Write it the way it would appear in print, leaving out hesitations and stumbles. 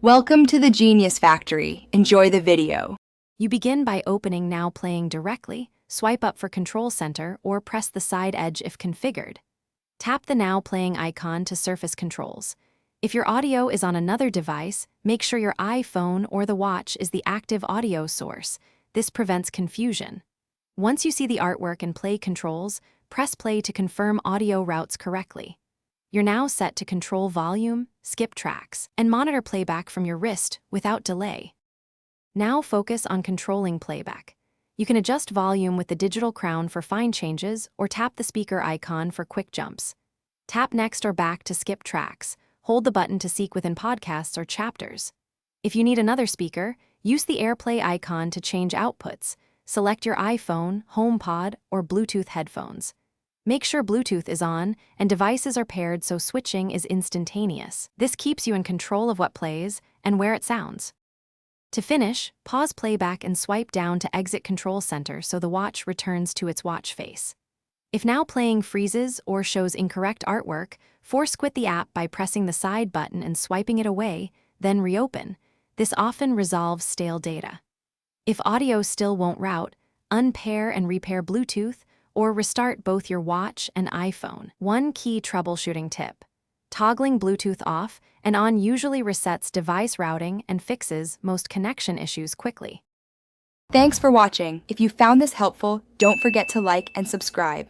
Welcome to the Genius Factory. Enjoy the video. You begin by opening Now Playing directly, swipe up for Control Center, or press the side edge if configured. Tap the Now Playing icon to surface controls. If your audio is on another device, make sure your iPhone or the watch is the active audio source. This prevents confusion. Once you see the artwork and play controls, press play to confirm audio routes correctly. You're now set to control volume, skip tracks, and monitor playback from your wrist without delay. Now focus on controlling playback. You can adjust volume with the digital crown for fine changes or tap the speaker icon for quick jumps. Tap next or back to skip tracks. Hold the button to seek within podcasts or chapters. If you need another speaker, use the AirPlay icon to change outputs. Select your iPhone, HomePod, or Bluetooth headphones. Make sure Bluetooth is on and devices are paired so switching is instantaneous. This keeps you in control of what plays and where it sounds. To finish, pause playback and swipe down to exit Control Center so the watch returns to its watch face. If Now Playing freezes or shows incorrect artwork, force quit the app by pressing the side button and swiping it away, then reopen. This often resolves stale data. If audio still won't route, unpair and repair Bluetooth, or restart both your watch and iPhone. One key troubleshooting tip: toggling Bluetooth off and on usually resets device routing and fixes most connection issues quickly. Thanks for watching. If you found this helpful, don't forget to like and subscribe.